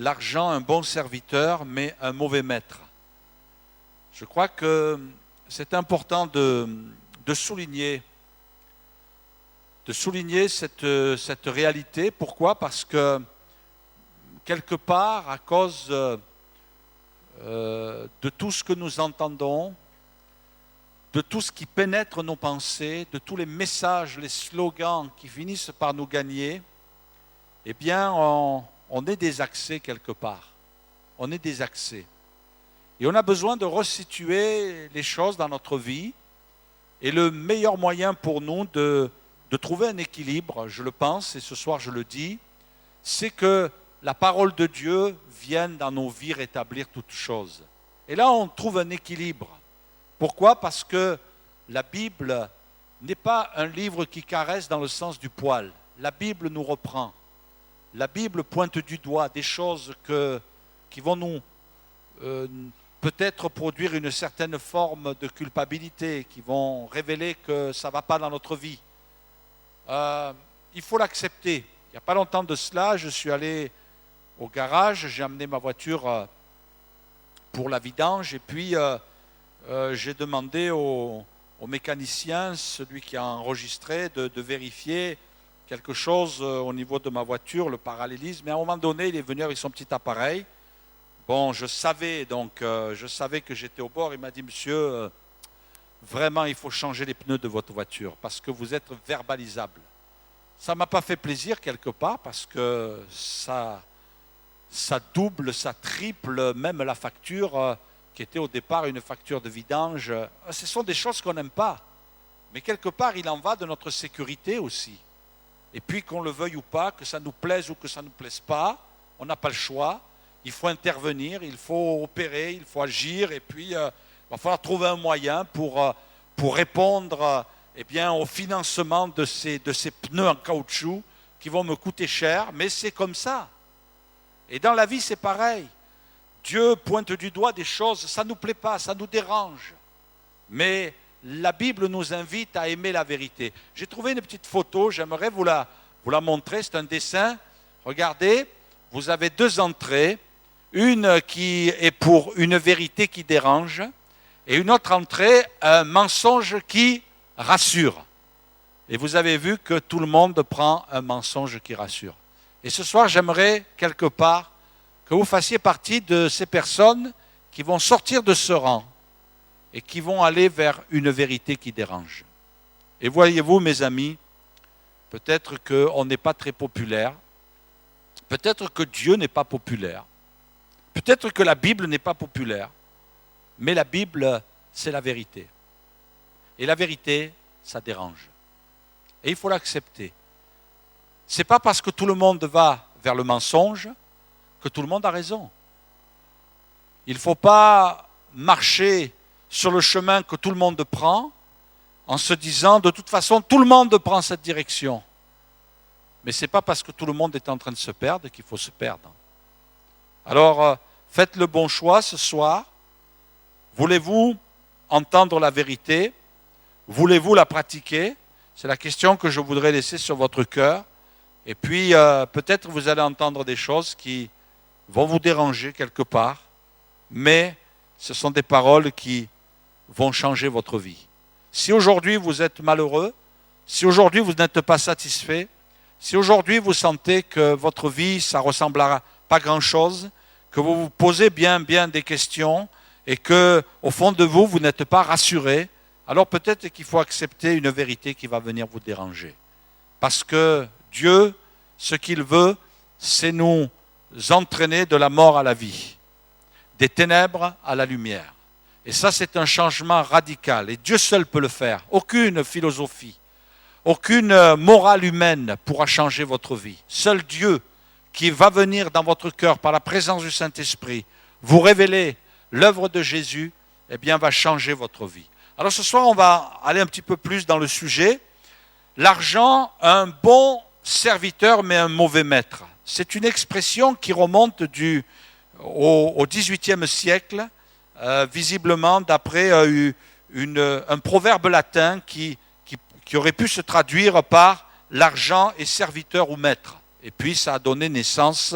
l'argent un bon serviteur, mais un mauvais maître. Je crois que c'est important de souligner cette réalité. Pourquoi? Parce que quelque part, à cause de tout ce que nous entendons, de tout ce qui pénètre nos pensées, de tous les messages, les slogans qui finissent par nous gagner, eh bien, on est désaxé quelque part. On est désaxé. Et on a besoin de resituer les choses dans notre vie. Et le meilleur moyen pour nous de trouver un équilibre, je le pense, et ce soir je le dis, c'est que la parole de Dieu vienne dans nos vies rétablir toutes choses. Et là, on trouve un équilibre. Pourquoi? Parce que la Bible n'est pas un livre qui caresse dans le sens du poil. La Bible nous reprend. La Bible pointe du doigt des choses qui vont nous peut-être produire une certaine forme de culpabilité, qui vont révéler que ça ne va pas dans notre vie. Il faut l'accepter. Il n'y a pas longtemps de cela, je suis allé au garage, j'ai amené ma voiture pour la vidange, et puis j'ai demandé au mécanicien, celui qui a enregistré, de vérifier quelque chose au niveau de ma voiture, le parallélisme. Mais à un moment donné, il est venu avec son petit appareil. Bon, je savais que j'étais au bord. Il m'a dit, monsieur, vraiment, il faut changer les pneus de votre voiture parce que vous êtes verbalisable. Ça ne m'a pas fait plaisir quelque part parce que ça double, ça triple même la facture qui était au départ une facture de vidange. Ce sont des choses qu'on n'aime pas. Mais quelque part, il en va de notre sécurité aussi. Et puis qu'on le veuille ou pas, que ça nous plaise ou que ça ne nous plaise pas, on n'a pas le choix. Il faut intervenir, il faut opérer, il faut agir. Et puis, il va falloir trouver un moyen pour répondre au financement de ces pneus en caoutchouc qui vont me coûter cher. Mais c'est comme ça. Et dans la vie, c'est pareil. Dieu pointe du doigt des choses, ça ne nous plaît pas, ça nous dérange. Mais la Bible nous invite à aimer la vérité. J'ai trouvé une petite photo, j'aimerais vous la montrer. C'est un dessin. Regardez, vous avez deux entrées. Une qui est pour une vérité qui dérange et une autre entrée, un mensonge qui rassure. Et vous avez vu que tout le monde prend un mensonge qui rassure. Et ce soir, j'aimerais quelque part que vous fassiez partie de ces personnes qui vont sortir de ce rang et qui vont aller vers une vérité qui dérange. Et voyez-vous, mes amis, peut-être qu'on n'est pas très populaire, peut-être que Dieu n'est pas populaire, peut-être que la Bible n'est pas populaire, mais la Bible, c'est la vérité. Et la vérité, ça dérange. Et il faut l'accepter. Ce n'est pas parce que tout le monde va vers le mensonge que tout le monde a raison. Il ne faut pas marcher sur le chemin que tout le monde prend en se disant de toute façon tout le monde prend cette direction. Mais ce n'est pas parce que tout le monde est en train de se perdre qu'il faut se perdre. Alors faites le bon choix ce soir. Voulez-vous entendre la vérité? Voulez-vous la pratiquer? C'est la question que je voudrais laisser sur votre cœur. Et puis peut-être vous allez entendre des choses qui vont vous déranger quelque part, mais ce sont des paroles qui vont changer votre vie. Si aujourd'hui vous êtes malheureux, si aujourd'hui vous n'êtes pas satisfait, si aujourd'hui vous sentez que votre vie, ça ressemble à pas grand-chose, que vous vous posez bien des questions et que au fond de vous, vous n'êtes pas rassuré, alors peut-être qu'il faut accepter une vérité qui va venir vous déranger. Parce que Dieu, ce qu'il veut, c'est nous entraîner de la mort à la vie, des ténèbres à la lumière. Et ça, c'est un changement radical. Et Dieu seul peut le faire. Aucune philosophie, aucune morale humaine pourra changer votre vie. Seul Dieu qui va venir dans votre cœur par la présence du Saint-Esprit, vous révéler l'œuvre de Jésus, eh bien, va changer votre vie. Alors ce soir, on va aller un petit peu plus dans le sujet. L'argent, un bon serviteur, mais un mauvais maître. C'est une expression qui remonte au XVIIIe siècle, visiblement d'après un proverbe latin qui aurait pu se traduire par l'argent est serviteur ou maître. Et puis ça a donné naissance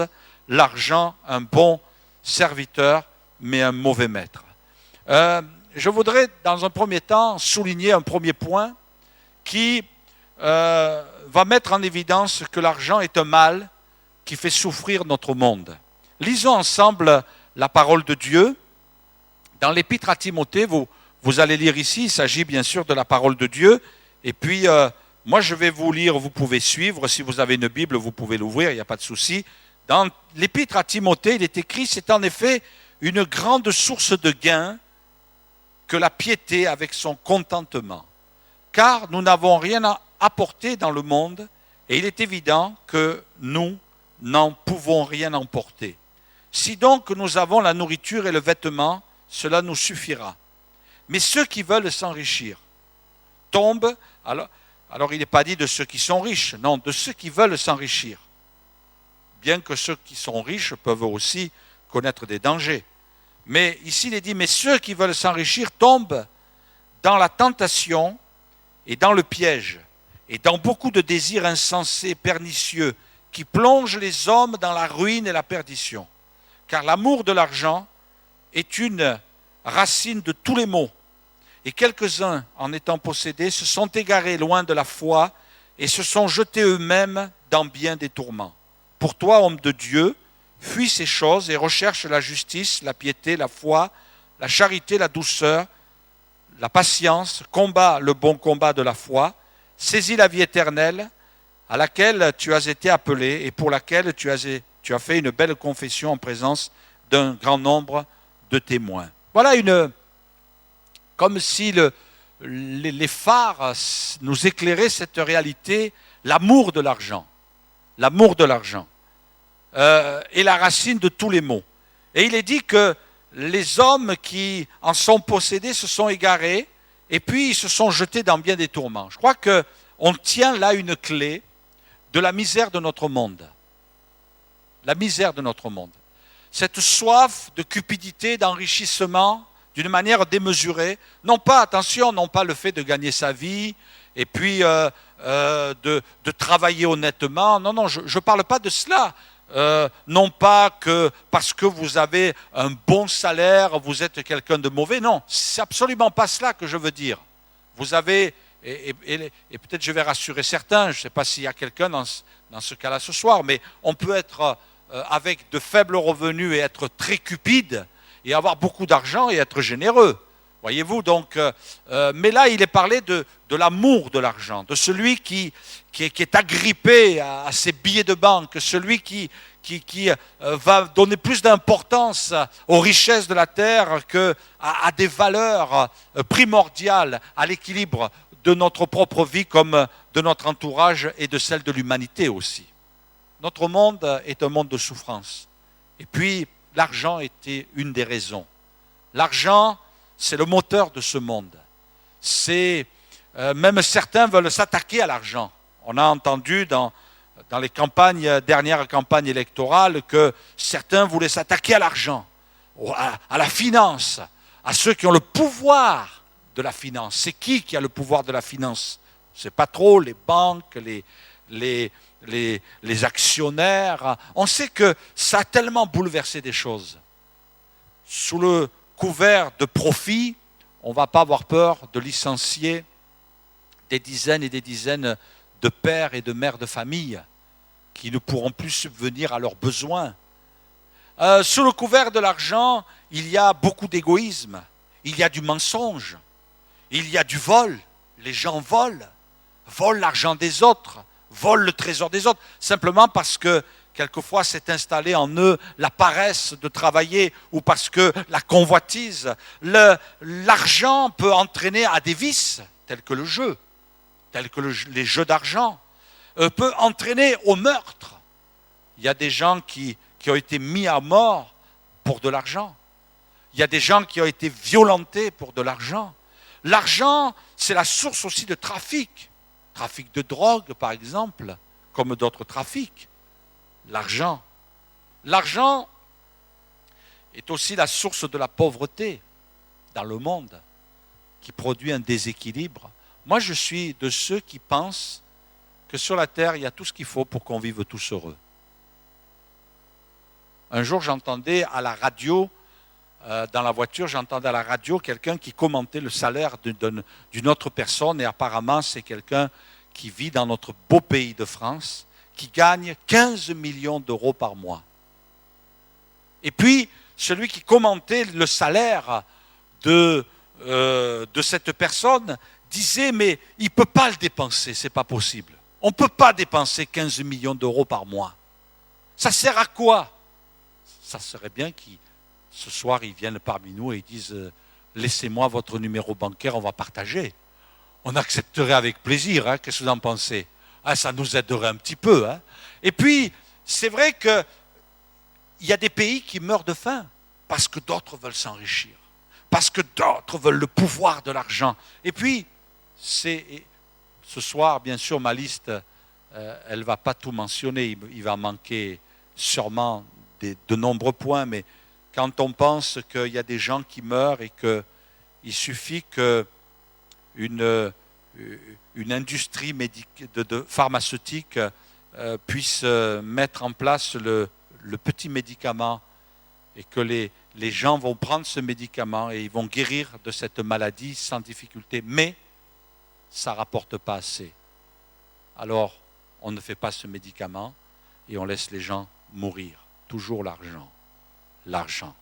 l'argent un bon serviteur, mais un mauvais maître. Je voudrais, dans un premier temps, souligner un premier point qui va mettre en évidence que l'argent est un mal qui fait souffrir notre monde. Lisons ensemble la parole de Dieu. Dans l'Épître à Timothée, vous allez lire ici, il s'agit bien sûr de la parole de Dieu. Et puis, moi je vais vous lire, vous pouvez suivre. Si vous avez une Bible, vous pouvez l'ouvrir, il n'y a pas de souci. Dans l'Épître à Timothée, il est écrit, c'est en effet une grande source de gain que la piété avec son contentement. Car nous n'avons rien à apporter dans le monde, et il est évident que nous n'en pouvons rien emporter. Si donc nous avons la nourriture et le vêtement, cela nous suffira. Mais ceux qui veulent s'enrichir tombent, alors il n'est pas dit de ceux qui sont riches, non, de ceux qui veulent s'enrichir. Bien que ceux qui sont riches peuvent aussi connaître des dangers. Mais ici il est dit, mais ceux qui veulent s'enrichir tombent dans la tentation et dans le piège, et dans beaucoup de désirs insensés, pernicieux, qui plongent les hommes dans la ruine et la perdition. Car l'amour de l'argent est une racine de tous les maux. Et quelques-uns, en étant possédés, se sont égarés loin de la foi et se sont jetés eux-mêmes dans bien des tourments. Pour toi, homme de Dieu, fuis ces choses et recherche la justice, la piété, la foi, la charité, la douceur, la patience, combat le bon combat de la foi, saisis la vie éternelle à laquelle tu as été appelé et pour laquelle tu as fait une belle confession en présence d'un grand nombre de témoins. Voilà comme si les phares nous éclairaient cette réalité, l'amour de l'argent. L'amour de l'argent est la racine de tous les maux. Et il est dit que les hommes qui en sont possédés se sont égarés et puis ils se sont jetés dans bien des tourments. Je crois qu'on tient là une clé de la misère de notre monde. La misère de notre monde. Cette soif de cupidité, d'enrichissement, d'une manière démesurée, non pas, attention, non pas le fait de gagner sa vie et puis de travailler honnêtement, non, je ne parle pas de cela. Non pas que parce que vous avez un bon salaire, vous êtes quelqu'un de mauvais, non, c'est absolument pas cela que je veux dire. Vous avez, et peut-être je vais rassurer certains, je ne sais pas s'il y a quelqu'un dans ce cas-là ce soir, mais on peut être avec de faibles revenus et être très cupide, et avoir beaucoup d'argent et être généreux. Voyez-vous, donc, mais là, il est parlé de l'amour de l'argent, de celui qui est agrippé à ses billets de banque, celui qui va donner plus d'importance aux richesses de la terre qu'à des valeurs primordiales, à l'équilibre de notre propre vie comme de notre entourage et de celle de l'humanité aussi. Notre monde est un monde de souffrance. Et puis, l'argent était une des raisons. L'argent, c'est le moteur de ce monde. Même certains veulent s'attaquer à l'argent. On a entendu dans les dernières campagnes électorales, que certains voulaient s'attaquer à l'argent, à la finance, à ceux qui ont le pouvoir de la finance. C'est qui a le pouvoir de la finance? Ce n'est pas trop les banques, les actionnaires. On sait que ça a tellement bouleversé des choses. Sous le couvert de profit, on ne va pas avoir peur de licencier des dizaines et des dizaines de pères et de mères de famille qui ne pourront plus subvenir à leurs besoins. Sous le couvert de l'argent, il y a beaucoup d'égoïsme, il y a du mensonge, il y a du vol. Les gens volent l'argent des autres, volent le trésor des autres, simplement parce que quelquefois s'est installée en eux la paresse de travailler ou parce que la convoitise. L'argent peut entraîner à des vices tels que le jeu, tels que les jeux d'argent, peut entraîner au meurtre. Il y a des gens qui ont été mis à mort pour de l'argent. Il y a des gens qui ont été violentés pour de l'argent. L'argent, c'est la source aussi de trafic. Trafic de drogue, par exemple, comme d'autres trafics. L'argent. L'argent est aussi la source de la pauvreté dans le monde, qui produit un déséquilibre. Moi, je suis de ceux qui pensent que sur la terre, il y a tout ce qu'il faut pour qu'on vive tous heureux. un jour j'entendais à la radio, dans la voiture, j'entendais à la radio quelqu'un qui commentait le salaire d'une autre personne, et apparemment c'est quelqu'un qui vit dans notre beau pays de France, qui gagne 15 millions d'euros par mois. Et puis, celui qui commentait le salaire de cette personne disait, mais il ne peut pas le dépenser, ce n'est pas possible. On ne peut pas dépenser 15 millions d'euros par mois. Ça sert à quoi? Ça serait bien ce soir, ils viennent parmi nous et ils disent, laissez-moi votre numéro bancaire, on va partager. On accepterait avec plaisir, hein, qu'est-ce que vous en pensez? Ah, ça nous aiderait un petit peu. Hein. Et puis, c'est vrai qu'il y a des pays qui meurent de faim parce que d'autres veulent s'enrichir, parce que d'autres veulent le pouvoir de l'argent. Et puis, ce soir, bien sûr, ma liste, elle ne va pas tout mentionner, il va manquer sûrement de nombreux points, mais quand on pense qu'il y a des gens qui meurent et qu'il suffit qu'une industrie pharmaceutique puisse mettre en place le petit médicament et que les gens vont prendre ce médicament et ils vont guérir de cette maladie sans difficulté, mais ça ne rapporte pas assez. Alors, on ne fait pas ce médicament et on laisse les gens mourir. Toujours l'argent. L'argent.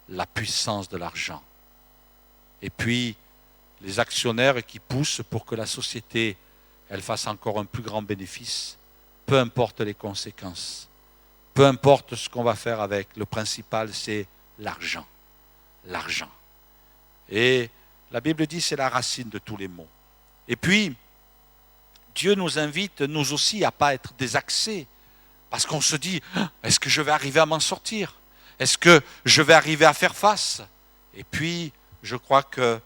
La puissance de l'argent. Et puis, les actionnaires qui poussent pour que la société elle fasse encore un plus grand bénéfice, peu importe les conséquences, peu importe ce qu'on va faire avec, le principal c'est l'argent. L'argent. Et la Bible dit c'est la racine de tous les maux. Et puis, Dieu nous invite, nous aussi, à ne pas être désaxés. Parce qu'on se dit, est-ce que je vais arriver à m'en sortir? Est-ce que je vais arriver à faire face? Et puis, je crois qu'il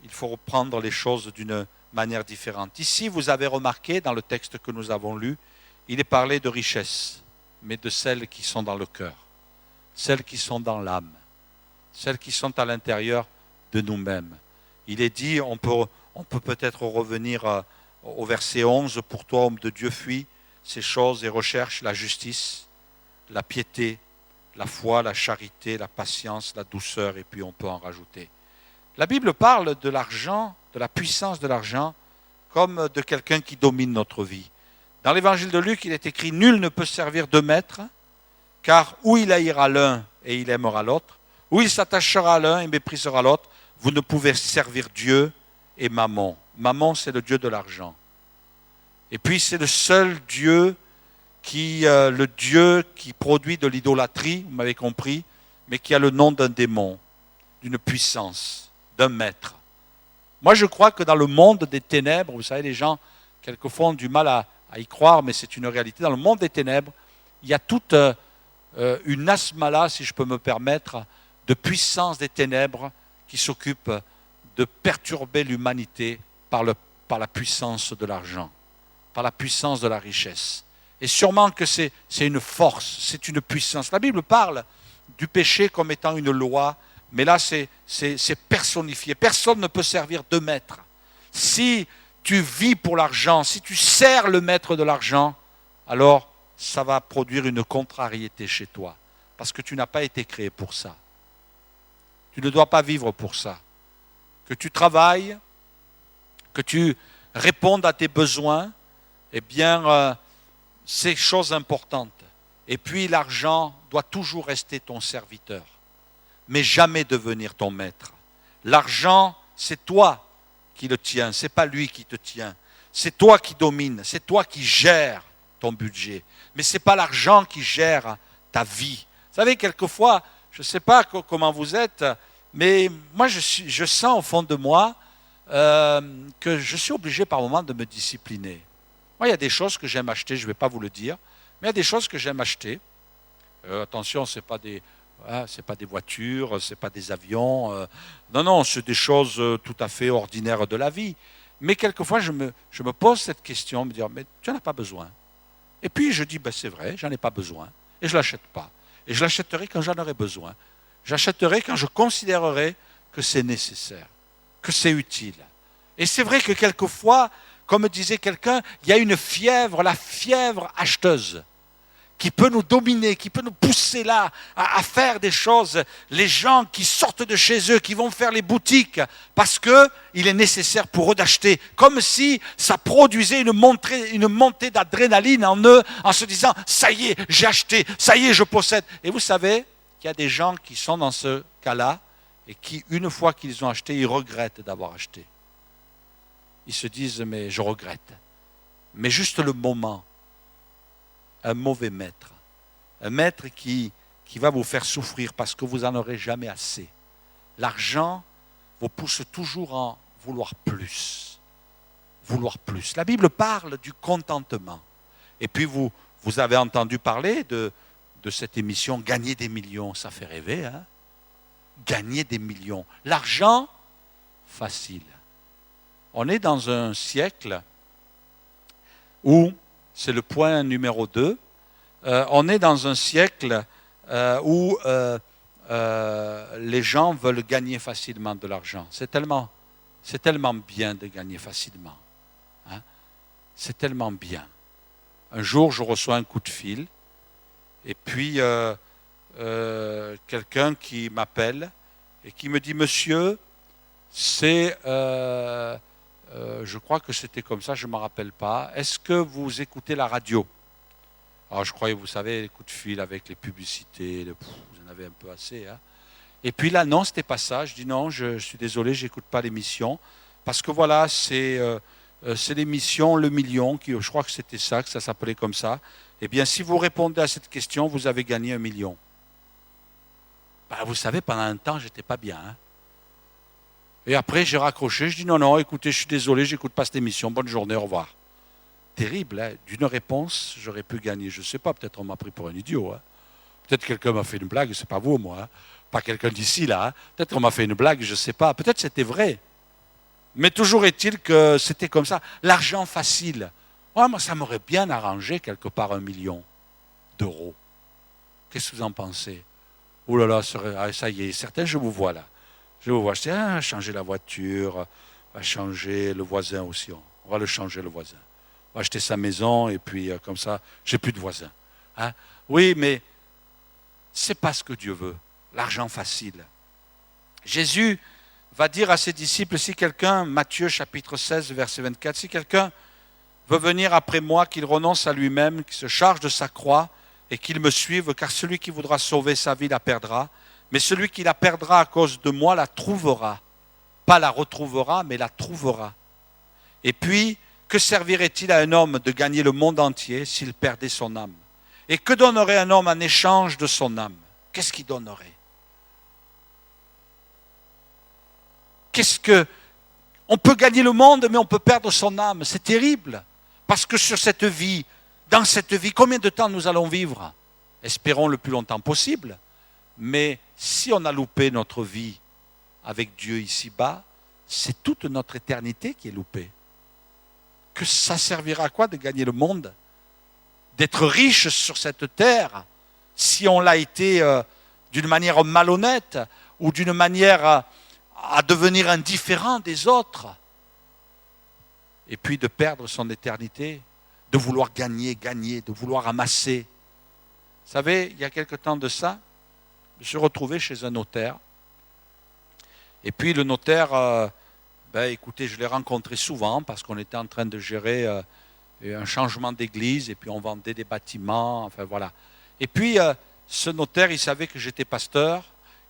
faut reprendre les choses d'une manière différente. Ici, vous avez remarqué, dans le texte que nous avons lu, il est parlé de richesse, mais de celles qui sont dans le cœur, celles qui sont dans l'âme, celles qui sont à l'intérieur de nous-mêmes. Il est dit, on peut peut-être revenir au verset 11, « Pour toi, homme de Dieu, fuis ces choses et recherche la justice, la piété, la foi, la charité, la patience, la douceur, et puis on peut en rajouter. » La Bible parle de l'argent, de la puissance de l'argent, comme de quelqu'un qui domine notre vie. Dans l'évangile de Luc, il est écrit « Nul ne peut servir deux maîtres, car ou il haïra l'un et il aimera l'autre, ou il s'attachera à l'un et méprisera l'autre. Vous ne pouvez servir Dieu et Mammon. » Mammon, c'est le dieu de l'argent. Et puis c'est le seul Dieu le Dieu qui produit de l'idolâtrie, vous m'avez compris, mais qui a le nom d'un démon, d'une puissance, d'un maître. Moi je crois que dans le monde des ténèbres, vous savez, les gens quelquefois ont du mal à y croire, mais c'est une réalité. Dans le monde des ténèbres, il y a toute une asmala, si je peux me permettre, de puissance des ténèbres qui s'occupe de perturber l'humanité par la puissance de l'argent, par la puissance de la richesse. Et sûrement que c'est une force, c'est une puissance. La Bible parle du péché comme étant une loi, mais là c'est personnifié. Personne ne peut servir deux maîtres. Si tu vis pour l'argent, si tu sers le maître de l'argent, alors ça va produire une contrariété chez toi, parce que tu n'as pas été créé pour ça. Tu ne dois pas vivre pour ça. Que tu travailles, que tu répondes à tes besoins, eh bien, c'est chose importante. Et puis l'argent doit toujours rester ton serviteur, mais jamais devenir ton maître. L'argent, c'est toi qui le tiens, c'est pas lui qui te tient. C'est toi qui domines, c'est toi qui gères ton budget. Mais ce n'est pas l'argent qui gère ta vie. Vous savez, quelquefois, je ne sais pas comment vous êtes, mais moi je sens au fond de moi que je suis obligé par moments de me discipliner. Moi, il y a des choses que j'aime acheter, je ne vais pas vous le dire, mais il y a des choses que j'aime acheter. Attention, ce n'est pas des voitures, ce n'est pas des avions. Non, c'est des choses tout à fait ordinaires de la vie. Mais quelquefois, je me pose cette question, me dire, mais tu n'en as pas besoin. Et puis je dis, ben, c'est vrai, j'en ai pas besoin. Et je ne l'achète pas. Et je l'achèterai quand j'en aurai besoin. J'achèterai quand je considérerai que c'est nécessaire, que c'est utile. Et c'est vrai que quelquefois, comme disait quelqu'un, il y a une fièvre, la fièvre acheteuse, qui peut nous dominer, qui peut nous pousser là à faire des choses. Les gens qui sortent de chez eux, qui vont faire les boutiques, parce qu'il est nécessaire pour eux d'acheter. Comme si ça produisait une montée d'adrénaline en eux, en se disant, ça y est, j'ai acheté, ça y est, je possède. Et vous savez qu'il y a des gens qui sont dans ce cas-là, et qui, une fois qu'ils ont acheté, ils regrettent d'avoir acheté. Ils se disent, mais je regrette. Mais juste le moment, un mauvais maître. Un maître qui va vous faire souffrir parce que vous n'en aurez jamais assez. L'argent vous pousse toujours à vouloir plus. Vouloir plus. La Bible parle du contentement. Et puis vous avez entendu parler de cette émission « Gagner des millions ». Ça fait rêver, hein? Gagner des millions. L'argent, facile. On est dans un siècle où, c'est le point numéro 2, on est dans un siècle où les gens veulent gagner facilement de l'argent. C'est tellement bien de gagner facilement. Hein? C'est tellement bien. Un jour, je reçois un coup de fil, et puis quelqu'un qui m'appelle et qui me dit « Monsieur, c'est... je crois que c'était comme ça, je ne me rappelle pas. Est-ce que vous écoutez la radio ?» Alors je croyais, vous savez, les coups de fil avec les publicités, vous en avez un peu assez. Hein. Et puis là, non, ce n'était pas ça. Je dis non, je suis désolé, je n'écoute pas l'émission. Parce que voilà, c'est l'émission Le Million, je crois que c'était ça, que ça s'appelait comme ça. Eh bien, si vous répondez à cette question, vous avez gagné 1 million. Ben, vous savez, pendant un temps, je n'étais pas bien. Hein. Et après, j'ai raccroché, je dis non, écoutez, je suis désolé, je n'écoute pas cette émission, bonne journée, au revoir. Terrible, hein? D'une réponse, j'aurais pu gagner, je ne sais pas, peut-être on m'a pris pour un idiot. Hein? Peut-être quelqu'un m'a fait une blague, ce n'est pas vous, moi, hein? Pas quelqu'un d'ici, là. Hein? Peut-être qu'on m'a fait une blague, je ne sais pas, peut-être c'était vrai. Mais toujours est-il que c'était comme ça. L'argent facile, ouais, moi ça m'aurait bien arrangé quelque part 1 million d'euros. Qu'est-ce que vous en pensez? Oh là là, ça y est, certains, je vous vois là. Je vous vois, je dis, changer la voiture, on va changer le voisin aussi, on va le changer le voisin. On va acheter sa maison et puis comme ça, j'ai plus de voisins. Hein? Oui, mais c'est pas ce que Dieu veut, l'argent facile. Jésus va dire à ses disciples, si quelqu'un, Matthieu chapitre 16, verset 24, si quelqu'un veut venir après moi, qu'il renonce à lui-même, qu'il se charge de sa croix et qu'il me suive, car celui qui voudra sauver sa vie la perdra, mais celui qui la perdra à cause de moi la trouvera. Pas la retrouvera, mais la trouvera. Et puis, que servirait-il à un homme de gagner le monde entier s'il perdait son âme? Et que donnerait un homme en échange de son âme? Qu'est-ce qu'il donnerait? On peut gagner le monde, mais on peut perdre son âme. C'est terrible. Parce que sur cette vie, dans cette vie, combien de temps nous allons vivre? Espérons le plus longtemps possible. Mais si on a loupé notre vie avec Dieu ici-bas, c'est toute notre éternité qui est loupée. Que ça servira à quoi de gagner le monde? D'être riche sur cette terre, si on l'a été d'une manière malhonnête ou d'une manière à devenir indifférent des autres. Et puis de perdre son éternité, de vouloir gagner, de vouloir amasser. Vous savez, il y a quelque temps de ça, je me suis retrouvé chez un notaire. Et puis le notaire, écoutez, je l'ai rencontré souvent parce qu'on était en train de gérer un changement d'église et puis on vendait des bâtiments, enfin voilà. Et puis ce notaire, il savait que j'étais pasteur,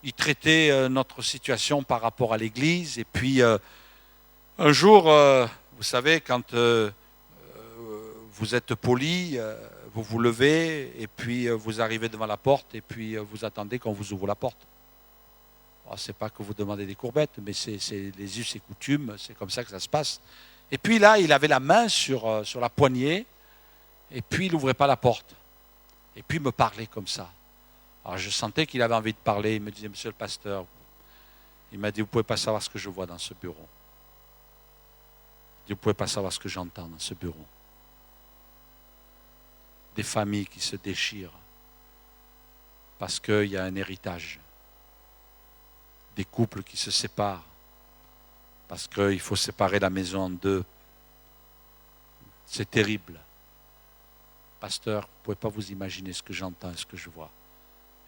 il traitait notre situation par rapport à l'église et puis un jour, vous savez, quand vous êtes poli, vous vous levez et puis vous arrivez devant la porte et puis vous attendez qu'on vous ouvre la porte. Ce n'est pas que vous demandez des courbettes, mais c'est les us et coutumes, c'est comme ça que ça se passe. Et puis là, il avait la main sur la poignée, et puis il n'ouvrait pas la porte. Et puis il me parlait comme ça. Alors je sentais qu'il avait envie de parler, il me disait, monsieur le pasteur, il m'a dit, vous ne pouvez pas savoir ce que je vois dans ce bureau. Vous ne pouvez pas savoir ce que j'entends dans ce bureau. Des familles qui se déchirent parce qu'il y a un héritage. Des couples qui se séparent parce qu'il faut séparer la maison en deux. C'est terrible. pasteur, vous ne pouvez pas vous imaginer ce que j'entends et ce que je vois.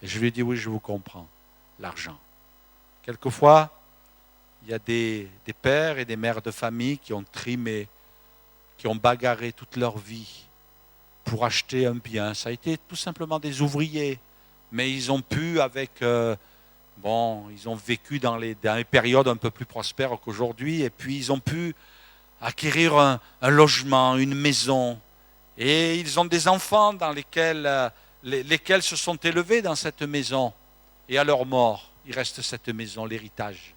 Et je lui ai dit, oui, je vous comprends, l'argent. Quelquefois, il y a des pères et des mères de famille qui ont trimé, qui ont bagarré toute leur vie pour acheter un bien. Ça a été tout simplement des ouvriers, mais ils ont pu avec... ils ont vécu dans les périodes un peu plus prospères qu'aujourd'hui, et puis ils ont pu acquérir un logement, une maison, et ils ont des enfants dans lesquels se sont élevés dans cette maison, et à leur mort, il reste cette maison, l'héritage.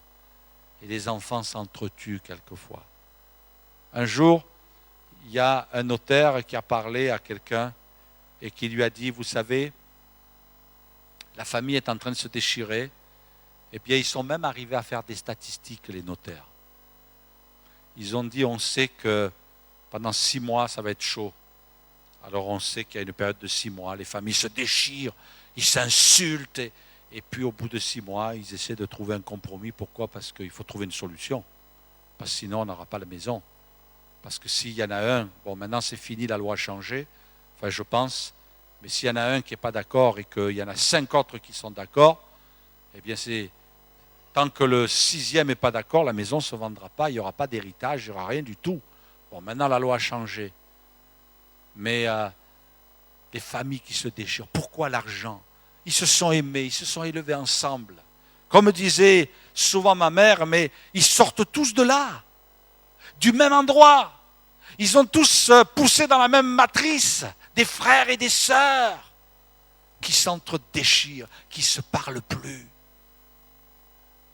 Et les enfants s'entretuent quelquefois. Un jour, il y a un notaire qui a parlé à quelqu'un et qui lui a dit, vous savez, la famille est en train de se déchirer, et bien ils sont même arrivés à faire des statistiques, les notaires. Ils ont dit, on sait que pendant 6 mois, ça va être chaud. Alors on sait qu'il y a une période de 6 mois, les familles se déchirent, ils s'insultent, et puis au bout de 6 mois, ils essaient de trouver un compromis. Pourquoi? Parce qu'il faut trouver une solution. Parce que sinon, on n'aura pas la maison. Parce que s'il y en a un, maintenant c'est fini, la loi a changé, enfin je pense, mais s'il y en a un qui n'est pas d'accord et qu'il y en a 5 autres qui sont d'accord, eh bien c'est, tant que le 6e n'est pas d'accord, la maison ne se vendra pas, il n'y aura pas d'héritage, il n'y aura rien du tout. Maintenant la loi a changé. Mais des familles qui se déchirent, pourquoi l'argent? Ils se sont aimés, ils se sont élevés ensemble. Comme disait souvent ma mère, mais ils sortent tous de là, du même endroit. Ils ont tous poussé dans la même matrice, des frères et des sœurs qui s'entre-déchirent, qui ne se parlent plus,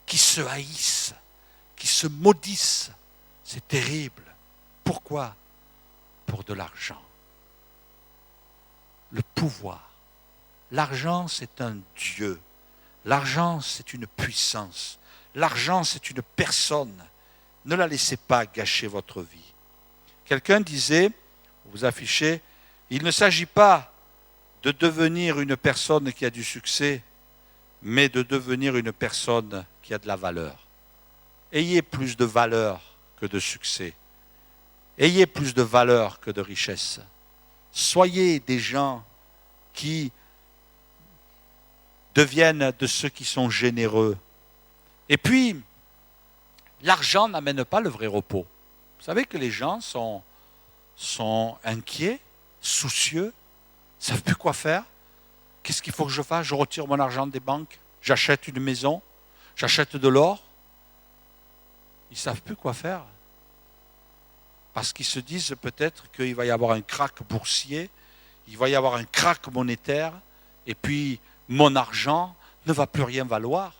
qui se haïssent, qui se maudissent. C'est terrible. Pourquoi? Pour de l'argent. Le pouvoir. L'argent, c'est un Dieu. L'argent, c'est une puissance. L'argent, c'est une personne. Ne la laissez pas gâcher votre vie. Quelqu'un disait, vous affichez, il ne s'agit pas de devenir une personne qui a du succès, mais de devenir une personne qui a de la valeur. Ayez plus de valeur que de succès. Ayez plus de valeur que de richesse. Soyez des gens qui deviennent de ceux qui sont généreux. Et puis, l'argent n'amène pas le vrai repos. Vous savez que les gens sont inquiets, soucieux, ne savent plus quoi faire. Qu'est-ce qu'il faut que je fasse? Je retire mon argent des banques, j'achète une maison, j'achète de l'or. Ils ne savent plus quoi faire. Parce qu'ils se disent peut-être qu'il va y avoir un krach boursier, il va y avoir un krach monétaire, et puis mon argent ne va plus rien valoir.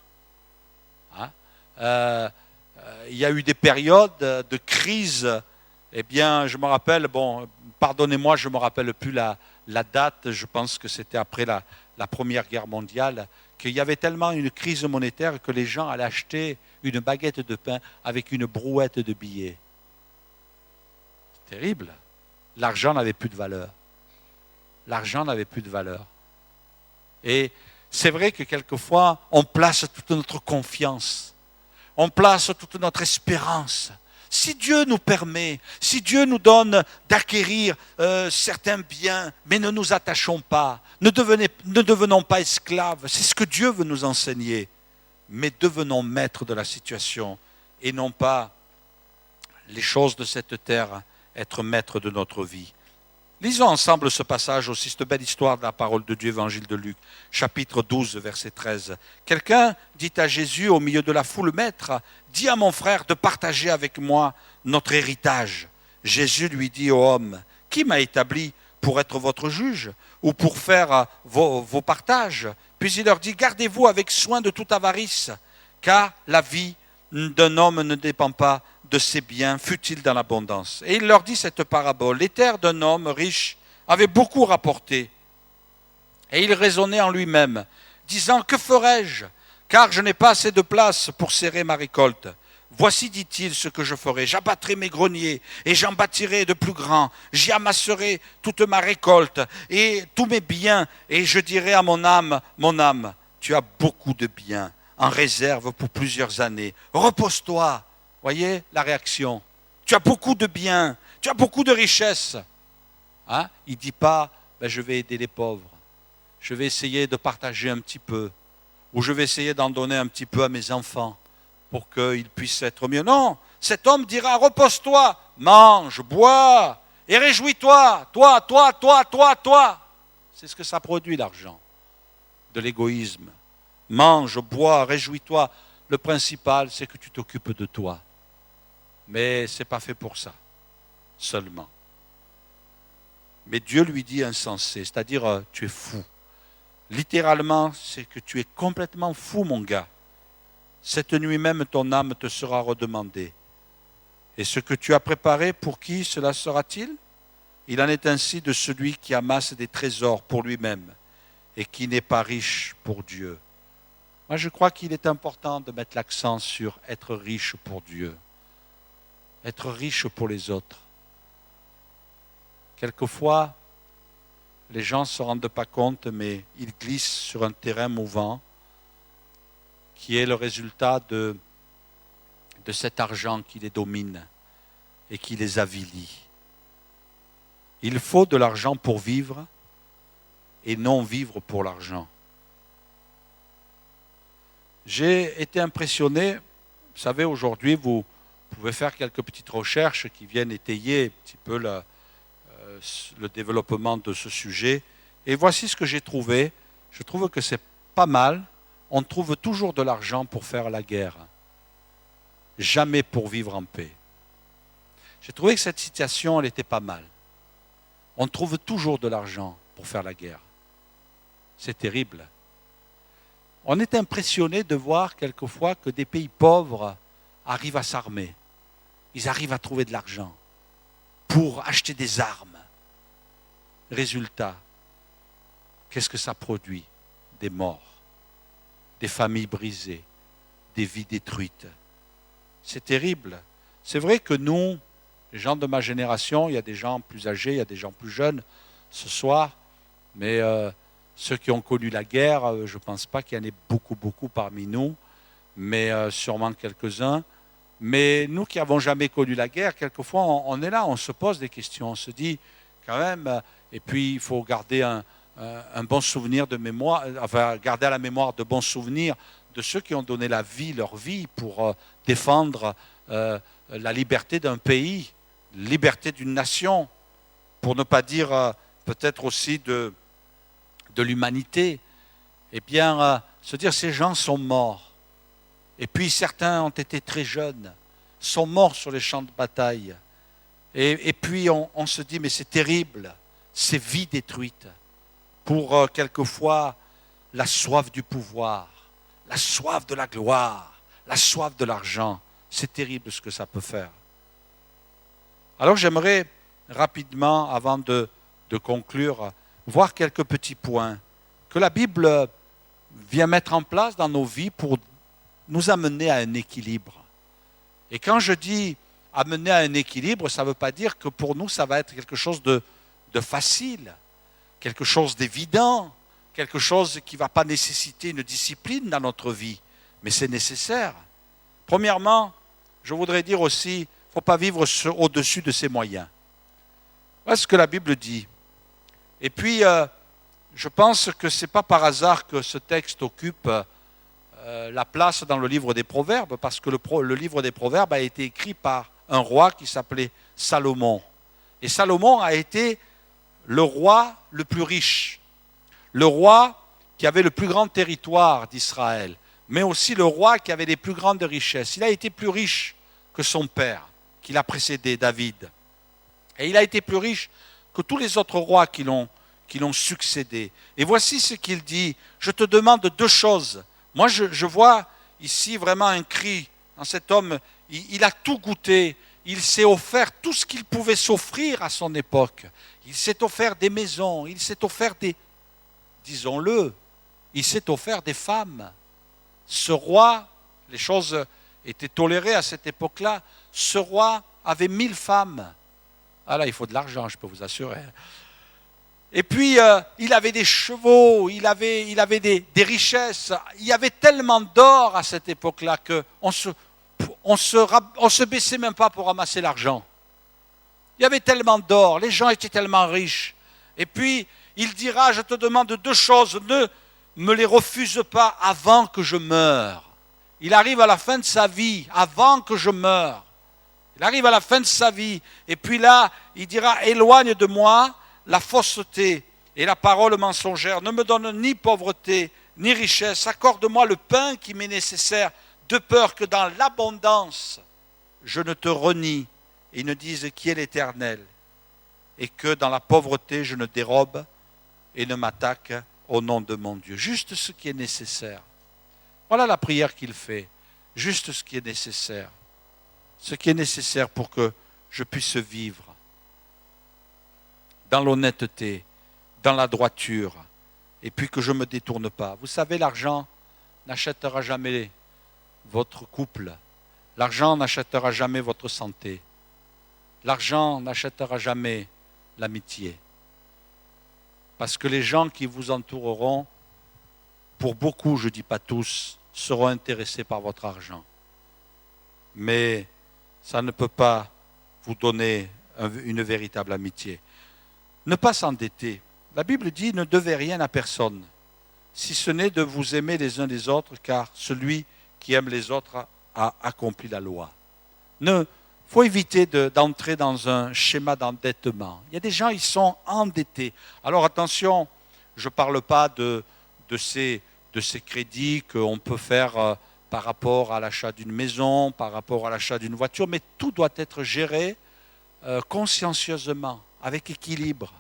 Il y a eu des périodes de crise, eh bien, je me rappelle, pardonnez-moi, je ne me rappelle plus la date, je pense que c'était après la Première Guerre mondiale, qu'il y avait tellement une crise monétaire que les gens allaient acheter une baguette de pain avec une brouette de billets. C'est terrible. L'argent n'avait plus de valeur. L'argent n'avait plus de valeur. Et c'est vrai que quelquefois, on place toute notre confiance, on place toute notre espérance. Si Dieu nous permet, si Dieu nous donne d'acquérir certains biens, mais ne nous attachons pas, ne devenons pas esclaves, c'est ce que Dieu veut nous enseigner, mais devenons maîtres de la situation et non pas les choses de cette terre, être maîtres de notre vie. Lisons ensemble ce passage aussi, cette belle histoire de la parole de Dieu, évangile de Luc, chapitre 12, verset 13. Quelqu'un dit à Jésus au milieu de la foule, « Maître, dis à mon frère de partager avec moi notre héritage. » Jésus lui dit au homme, « Qui m'a établi pour être votre juge ou pour faire vos partages ?» Puis il leur dit, « Gardez-vous avec soin de toute avarice, car la vie d'un homme ne dépend pas de ses biens, fut-il dans l'abondance. » Et il leur dit cette parabole. Les terres d'un homme riche avaient beaucoup rapporté. Et il raisonnait en lui-même, disant, « Que ferai-je? Car je n'ai pas assez de place pour serrer ma récolte. Voici, dit-il, ce que je ferai. J'abattrai mes greniers et j'en bâtirai de plus grands. J'y amasserai toute ma récolte et tous mes biens. Et je dirai à mon âme, tu as beaucoup de biens en réserve pour plusieurs années. Repose-toi. » Voyez la réaction. Tu as beaucoup de biens, tu as beaucoup de richesses. Il ne dit pas, ben, je vais aider les pauvres. Je vais essayer de partager un petit peu. Ou je vais essayer d'en donner un petit peu à mes enfants pour qu'ils puissent être mieux. Non, cet homme dira, repose-toi, mange, bois et réjouis-toi, toi. C'est ce que ça produit l'argent, de l'égoïsme. Mange, bois, réjouis-toi. Le principal, c'est que tu t'occupes de toi. Mais ce n'est pas fait pour ça, seulement. Mais Dieu lui dit insensé, c'est-à-dire tu es fou. Littéralement, c'est que tu es complètement fou, mon gars. Cette nuit même, ton âme te sera redemandée. Et ce que tu as préparé, pour qui cela sera-t-il? Il en est ainsi de celui qui amasse des trésors pour lui-même et qui n'est pas riche pour Dieu. Moi, je crois qu'il est important de mettre l'accent sur être riche pour Dieu, être riche pour les autres. Quelquefois, les gens ne se rendent pas compte, mais ils glissent sur un terrain mouvant qui est le résultat de cet argent qui les domine et qui les avilit. Il faut de l'argent pour vivre et non vivre pour l'argent. J'ai été impressionné, vous savez, aujourd'hui, vous pouvez faire quelques petites recherches qui viennent étayer un petit peu le développement de ce sujet. Et voici ce que j'ai trouvé. Je trouve que c'est pas mal. On trouve toujours de l'argent pour faire la guerre. Jamais pour vivre en paix. J'ai trouvé que cette citation, elle était pas mal. On trouve toujours de l'argent pour faire la guerre. C'est terrible. On est impressionné de voir quelquefois que des pays pauvres arrivent à s'armer. Ils arrivent à trouver de l'argent pour acheter des armes. Résultat, qu'est-ce que ça produit? Des morts, des familles brisées, des vies détruites. C'est terrible. C'est vrai que nous, les gens de ma génération, il y a des gens plus âgés, il y a des gens plus jeunes ce soir, mais ceux qui ont connu la guerre, je ne pense pas qu'il y en ait beaucoup parmi nous, mais sûrement quelques-uns. Mais nous qui n'avons jamais connu la guerre, quelquefois on est là, on se pose des questions, on se dit quand même, et puis il faut garder un bon souvenir de mémoire, enfin garder à la mémoire de bons souvenirs de ceux qui ont donné leur vie pour défendre la liberté d'un pays, la liberté d'une nation, pour ne pas dire peut-être aussi de l'humanité. Eh bien, se dire ces gens sont morts. Et puis certains ont été très jeunes, sont morts sur les champs de bataille. Et puis on se dit, mais c'est terrible, ces vies détruites pour quelquefois la soif du pouvoir, la soif de la gloire, la soif de l'argent. C'est terrible ce que ça peut faire. Alors j'aimerais rapidement, avant de conclure, voir quelques petits points que la Bible vient mettre en place dans nos vies pour nous amener à un équilibre. Et quand je dis amener à un équilibre, ça ne veut pas dire que pour nous, ça va être quelque chose de facile, quelque chose d'évident, quelque chose qui ne va pas nécessiter une discipline dans notre vie, mais c'est nécessaire. Premièrement, je voudrais dire aussi, il ne faut pas vivre au-dessus de ses moyens. Voilà ce que la Bible dit. Et puis, je pense que ce n'est pas par hasard que ce texte occupe la place dans le livre des Proverbes, parce que le livre des Proverbes a été écrit par un roi qui s'appelait Salomon. Et Salomon a été le roi le plus riche, le roi qui avait le plus grand territoire d'Israël, mais aussi le roi qui avait les plus grandes richesses. Il a été plus riche que son père, qui l'a précédé, David. Et il a été plus riche que tous les autres rois qui l'ont succédé. Et voici ce qu'il dit. Je te demande deux choses. Moi, je vois ici vraiment un cri dans cet homme. Il a tout goûté. Il s'est offert tout ce qu'il pouvait s'offrir à son époque. Il s'est offert des maisons. Il s'est offert disons-le, il s'est offert des femmes. Ce roi, les choses étaient tolérées à cette époque-là, ce roi avait 1000 femmes. Ah là, il faut de l'argent, je peux vous assurer. Et puis, il avait des chevaux, il avait des richesses. Il y avait tellement d'or à cette époque-là qu'on se baissait même pas pour ramasser l'argent. Il y avait tellement d'or, les gens étaient tellement riches. Et puis, Il dira, je te demande deux choses, ne me les refuse pas avant que je meure. Il arrive à la fin de sa vie, avant que je meure. Il arrive à la fin de sa vie, et puis là, il dira, éloigne de moi la fausseté et la parole mensongère. Ne me donne ni pauvreté, ni richesse. Accorde-moi le pain qui m'est nécessaire, de peur que dans l'abondance, je ne te renie et ne dise qui est l'Éternel, et que dans la pauvreté, je ne dérobe et ne m'attaque au nom de mon Dieu. Juste ce qui est nécessaire. Voilà la prière qu'il fait. Juste ce qui est nécessaire. Ce qui est nécessaire pour que je puisse vivre dans l'honnêteté, dans la droiture, et puis que je ne me détourne pas. Vous savez, l'argent n'achètera jamais votre couple. L'argent n'achètera jamais votre santé. L'argent n'achètera jamais l'amitié. Parce que les gens qui vous entoureront, pour beaucoup, je ne dis pas tous, seront intéressés par votre argent. Mais ça ne peut pas vous donner une véritable amitié. Ne pas s'endetter. La Bible dit ne devez rien à personne, si ce n'est de vous aimer les uns les autres, car celui qui aime les autres a accompli la loi. Il faut éviter d'entrer dans un schéma d'endettement. Il y a des gens, ils sont endettés. Alors attention, je ne parle pas de ces crédits qu'on peut faire par rapport à l'achat d'une maison, par rapport à l'achat d'une voiture, mais tout doit être géré consciencieusement, avec équilibre.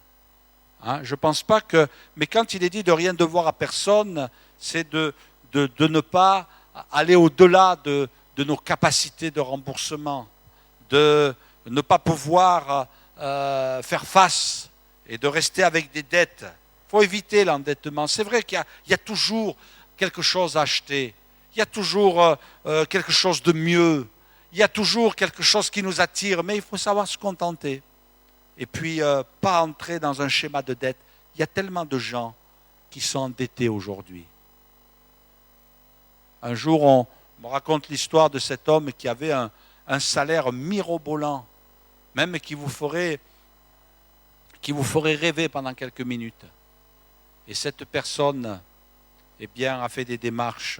Hein, je ne pense pas que... Mais quand il est dit de rien devoir à personne, c'est de ne pas aller au-delà de nos capacités de remboursement, de ne pas pouvoir faire face et de rester avec des dettes. Il faut éviter l'endettement. C'est vrai qu'il y a toujours quelque chose à acheter. Il y a toujours quelque chose de mieux. Il y a toujours quelque chose qui nous attire, mais il faut savoir se contenter. Et puis, pas entrer dans un schéma de dette. Il y a tellement de gens qui sont endettés aujourd'hui. Un jour, on me raconte l'histoire de cet homme qui avait un salaire mirobolant, même qui vous ferait rêver pendant quelques minutes. Et cette personne, eh bien, a fait des démarches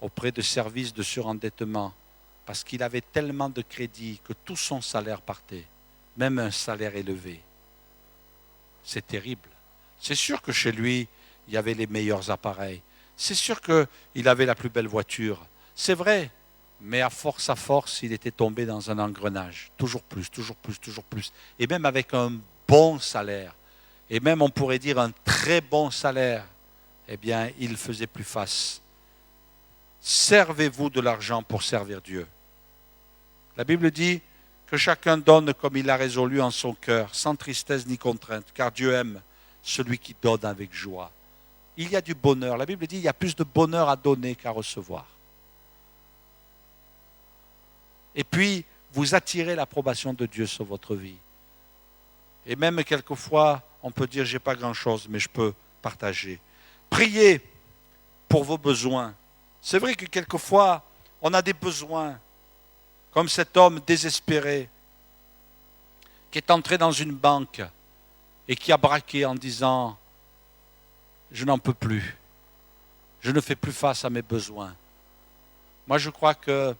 auprès de services de surendettement parce qu'il avait tellement de crédit que tout son salaire partait, même un salaire élevé. C'est terrible. C'est sûr que chez lui, il y avait les meilleurs appareils. C'est sûr qu'il avait la plus belle voiture. C'est vrai, mais à force, il était tombé dans un engrenage. Toujours plus, toujours plus, toujours plus. Et même avec un bon salaire, et même on pourrait dire un très bon salaire, eh bien, il ne faisait plus face. Servez-vous de l'argent pour servir Dieu. La Bible dit que chacun donne comme il l'a résolu en son cœur, sans tristesse ni contrainte, car Dieu aime celui qui donne avec joie. Il y a du bonheur. La Bible dit qu'il y a plus de bonheur à donner qu'à recevoir. Et puis, vous attirez l'approbation de Dieu sur votre vie. Et même quelquefois, on peut dire, je n'ai pas grand-chose, mais je peux partager. Priez pour vos besoins. C'est vrai que quelquefois, on a des besoins, comme cet homme désespéré, qui est entré dans une banque et qui a braqué en disant, je n'en peux plus, je ne fais plus face à mes besoins. Moi, je crois que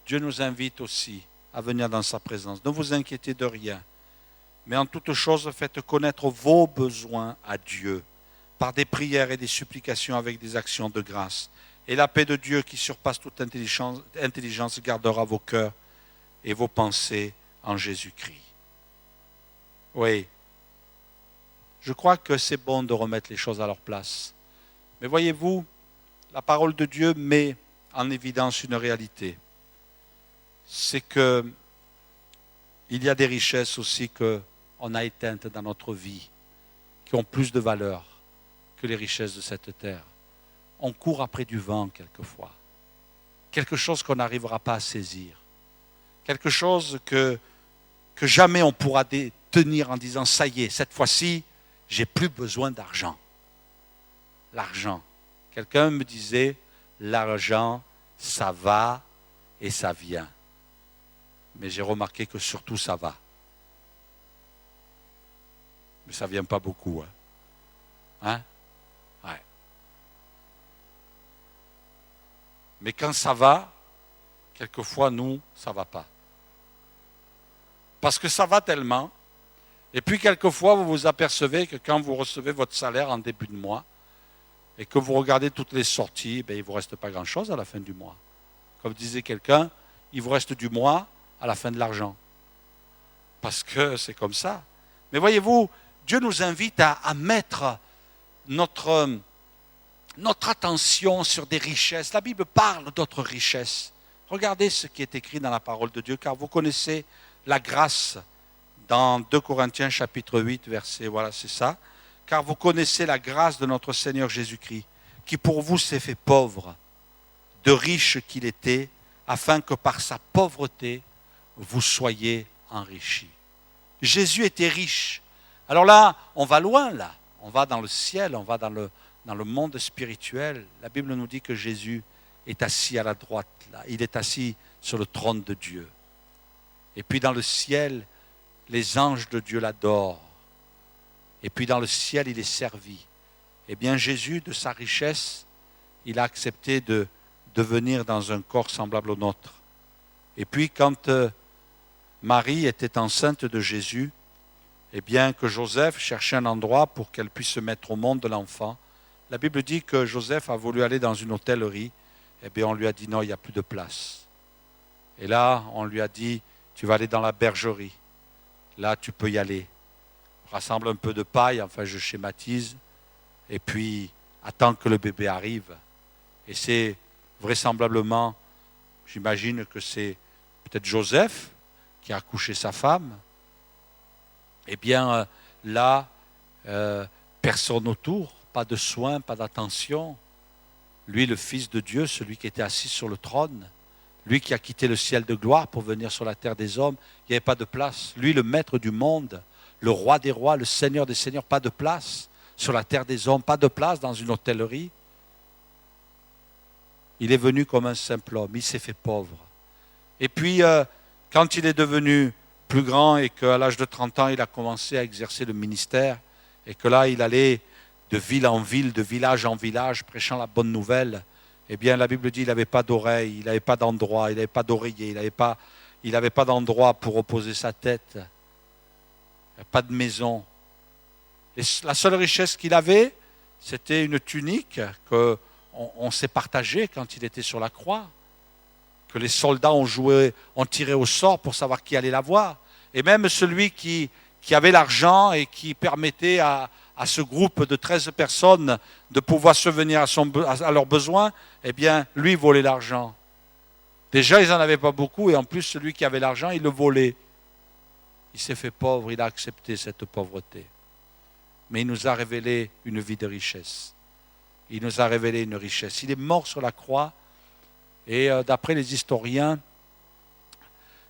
Dieu nous invite aussi à venir dans sa présence. Ne vous inquiétez de rien, mais en toute chose, faites connaître vos besoins à Dieu par des prières et des supplications avec des actions de grâce. Et la paix de Dieu qui surpasse toute intelligence gardera vos cœurs et vos pensées en Jésus-Christ. Oui, je crois que c'est bon de remettre les choses à leur place. Mais voyez-vous, la parole de Dieu met en évidence une réalité. C'est que il y a des richesses aussi qu'on a éteintes dans notre vie, qui ont plus de valeur que les richesses de cette terre. On court après du vent quelquefois. Quelque chose qu'on n'arrivera pas à saisir. Quelque chose que jamais on pourra tenir en disant, ça y est, cette fois-ci, j'ai plus besoin d'argent. L'argent. Quelqu'un me disait, l'argent, ça va et ça vient. Mais j'ai remarqué que surtout ça va. Mais ça ne vient pas beaucoup. Hein. Hein? Ouais. Mais quand ça va, quelquefois, nous, ça ne va pas. Parce que ça va tellement. Et puis, quelquefois, vous vous apercevez que quand vous recevez votre salaire en début de mois et que vous regardez toutes les sorties, il ne vous reste pas grand-chose à la fin du mois. Comme disait quelqu'un, il vous reste du mois à la fin de l'argent. Parce que c'est comme ça. Mais voyez-vous, Dieu nous invite à mettre notre attention sur des richesses. La Bible parle d'autres richesses. Regardez ce qui est écrit dans la parole de Dieu, car vous connaissez la grâce dans 2 Corinthiens chapitre 8, verset, voilà, c'est ça. Car vous connaissez la grâce de notre Seigneur Jésus-Christ, qui pour vous s'est fait pauvre, de riche qu'il était, afin que par sa pauvreté, vous soyez enrichis. Jésus était riche. Alors là, on va loin, là. On va dans le ciel, on va dans le monde spirituel. La Bible nous dit que Jésus est assis à la droite, là. Il est assis sur le trône de Dieu. Et puis dans le ciel, les anges de Dieu l'adorent. Et puis dans le ciel, il est servi. Eh bien, Jésus, de sa richesse, il a accepté de venir dans un corps semblable au nôtre. Et puis quand Marie était enceinte de Jésus, eh bien que Joseph cherchait un endroit pour qu'elle puisse se mettre au monde de l'enfant, la Bible dit que Joseph a voulu aller dans une hôtellerie. Eh bien, on lui a dit non, il n'y a plus de place. Et là, on lui a dit, tu vas aller dans la bergerie. Là, tu peux y aller. Rassemble un peu de paille, enfin je schématise, et puis attends que le bébé arrive. Et c'est vraisemblablement, j'imagine que c'est peut-être Joseph qui a accouché sa femme. Eh bien, là, personne autour, pas de soins, pas d'attention. Lui, le Fils de Dieu, celui qui était assis sur le trône, lui qui a quitté le ciel de gloire pour venir sur la terre des hommes, il n'y avait pas de place. Lui, le maître du monde, le roi des rois, le seigneur des seigneurs, pas de place sur la terre des hommes, pas de place dans une hôtellerie. Il est venu comme un simple homme, il s'est fait pauvre. Et puis, quand il est devenu plus grand et qu'à l'âge de 30 ans, il a commencé à exercer le ministère, et que là, il allait de ville en ville, de village en village, prêchant la bonne nouvelle, eh bien, la Bible dit qu'il n'avait pas d'oreille, il n'avait pas d'endroit, il n'avait pas d'oreiller, il n'avait pas d'endroit pour reposer sa tête, pas de maison. Et la seule richesse qu'il avait, c'était une tunique qu'on s'est partagée quand il était sur la croix, que les soldats ont tiré au sort pour savoir qui allait la voir. Et même celui qui avait l'argent et qui permettait à ce groupe de 13 personnes de pouvoir subvenir à leurs besoins, eh bien, lui volait l'argent. Déjà, ils n'en avaient pas beaucoup, et en plus, celui qui avait l'argent, il le volait. Il s'est fait pauvre, il a accepté cette pauvreté. Mais il nous a révélé une vie de richesse. Il nous a révélé une richesse. Il est mort sur la croix, et d'après les historiens,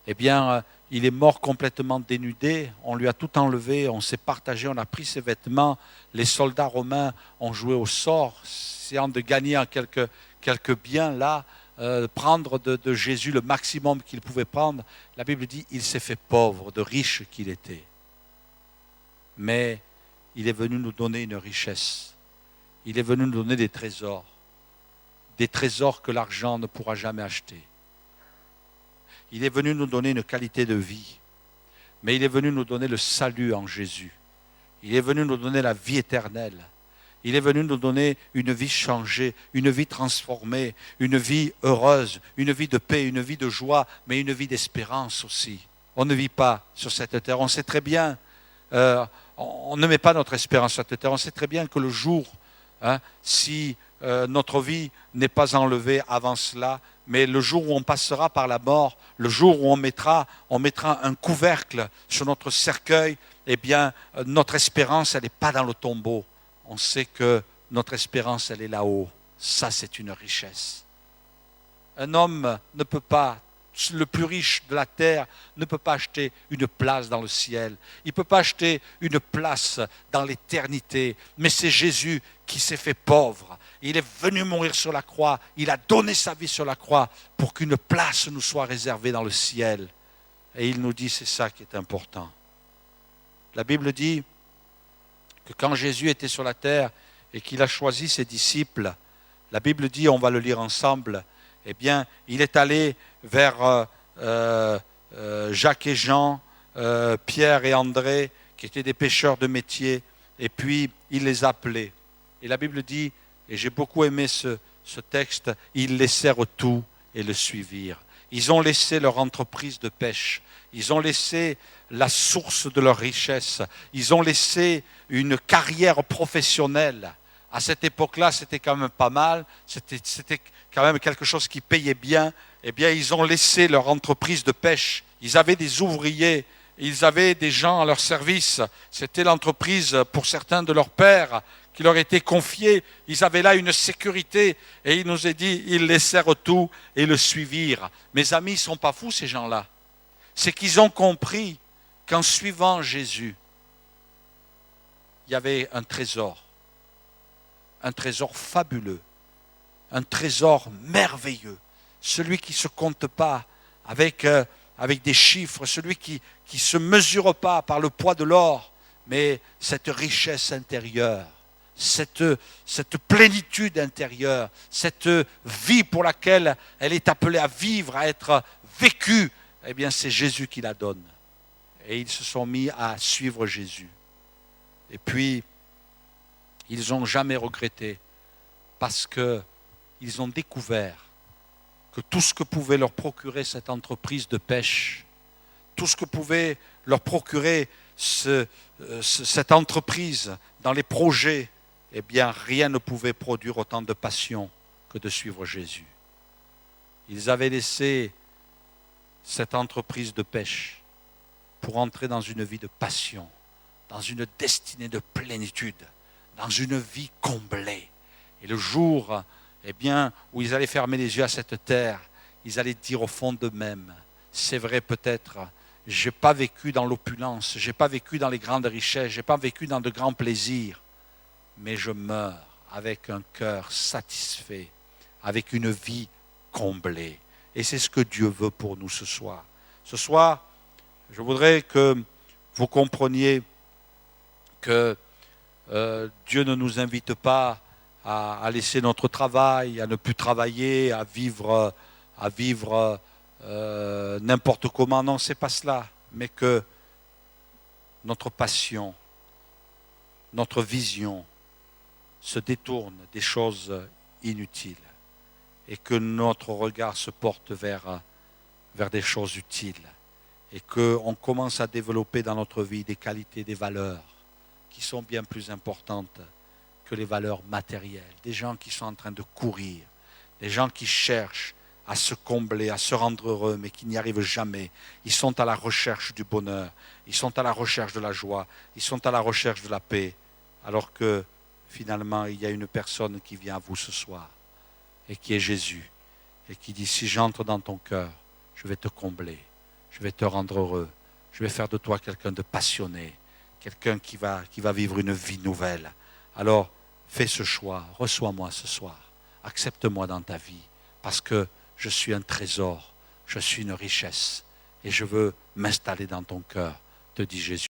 eh bien, il est mort complètement dénudé, on lui a tout enlevé, on s'est partagé, on a pris ses vêtements, les soldats romains ont joué au sort, essayant de gagner en quelques biens là, prendre de Jésus le maximum qu'il pouvait prendre. La Bible dit, il s'est fait pauvre, de riche qu'il était. Mais il est venu nous donner une richesse, il est venu nous donner des trésors que l'argent ne pourra jamais acheter. Il est venu nous donner une qualité de vie, mais il est venu nous donner le salut en Jésus. Il est venu nous donner la vie éternelle. Il est venu nous donner une vie changée, une vie transformée, une vie heureuse, une vie de paix, une vie de joie, mais une vie d'espérance aussi. On ne vit pas sur cette terre. On sait très bien, on ne met pas notre espérance sur cette terre. On sait très bien que le jour, si notre vie n'est pas enlevée avant cela, mais le jour où on passera par la mort, le jour où on mettra un couvercle sur notre cercueil, eh bien, notre espérance, elle n'est pas dans le tombeau. On sait que notre espérance, elle est là-haut. Ça, c'est une richesse. Un homme ne peut pas, le plus riche de la terre, ne peut pas acheter une place dans le ciel. Il ne peut pas acheter une place dans l'éternité. Mais c'est Jésus qui s'est fait pauvre. Il est venu mourir sur la croix. Il a donné sa vie sur la croix pour qu'une place nous soit réservée dans le ciel. Et il nous dit, c'est ça qui est important. La Bible dit que quand Jésus était sur la terre et qu'il a choisi ses disciples, la Bible dit, on va le lire ensemble, eh bien, il est allé vers Jacques et Jean, Pierre et André, qui étaient des pêcheurs de métier, et puis il les appelait. Et la Bible dit, et j'ai beaucoup aimé ce texte, ils laissèrent tout et le suivirent. Ils ont laissé leur entreprise de pêche, ils ont laissé la source de leur richesse, ils ont laissé une carrière professionnelle. À cette époque-là, c'était quand même pas mal, c'était quand même quelque chose qui payait bien. Eh bien, ils ont laissé leur entreprise de pêche. Ils avaient des ouvriers, ils avaient des gens à leur service. C'était l'entreprise, pour certains de leurs pères, qui leur était confiée. Ils avaient là une sécurité. Et il nous est dit, ils laissèrent tout et le suivirent. Mes amis, ils ne sont pas fous, ces gens-là. C'est qu'ils ont compris qu'en suivant Jésus, il y avait un trésor fabuleux, un trésor merveilleux, celui qui ne se compte pas avec des chiffres, celui qui ne se mesure pas par le poids de l'or, mais cette richesse intérieure, cette plénitude intérieure, cette vie pour laquelle elle est appelée à vivre, à être vécue, eh bien c'est Jésus qui la donne. Et ils se sont mis à suivre Jésus. Et puis, ils n'ont jamais regretté parce qu'ils ont découvert que tout ce que pouvait leur procurer cette entreprise de pêche, tout ce que pouvait leur procurer cette entreprise dans les projets, eh bien rien ne pouvait produire autant de passion que de suivre Jésus. Ils avaient laissé cette entreprise de pêche pour entrer dans une vie de passion, dans une destinée de plénitude, dans une vie comblée. Et le jour, eh bien, où ils allaient fermer les yeux à cette terre, ils allaient dire au fond d'eux-mêmes, c'est vrai peut-être, je n'ai pas vécu dans l'opulence, je n'ai pas vécu dans les grandes richesses, je n'ai pas vécu dans de grands plaisirs, mais je meurs avec un cœur satisfait, avec une vie comblée. Et c'est ce que Dieu veut pour nous ce soir. Ce soir, je voudrais que vous compreniez que Dieu ne nous invite pas à laisser notre travail, à ne plus travailler, à vivre n'importe comment. Non, ce n'est pas cela. Mais que notre passion, notre vision se détourne des choses inutiles et que notre regard se porte vers des choses utiles et qu'on commence à développer dans notre vie des qualités, des valeurs qui sont bien plus importantes que les valeurs matérielles. Des gens qui sont en train de courir, des gens qui cherchent à se combler, à se rendre heureux, mais qui n'y arrivent jamais. Ils sont à la recherche du bonheur, ils sont à la recherche de la joie, ils sont à la recherche de la paix, alors que finalement, il y a une personne qui vient à vous ce soir, et qui est Jésus, et qui dit, si j'entre dans ton cœur, je vais te combler, je vais te rendre heureux, je vais faire de toi quelqu'un de passionné, quelqu'un qui va vivre une vie nouvelle. Alors, fais ce choix, reçois-moi ce soir, accepte-moi dans ta vie, parce que je suis un trésor, je suis une richesse, et je veux m'installer dans ton cœur, te dit Jésus.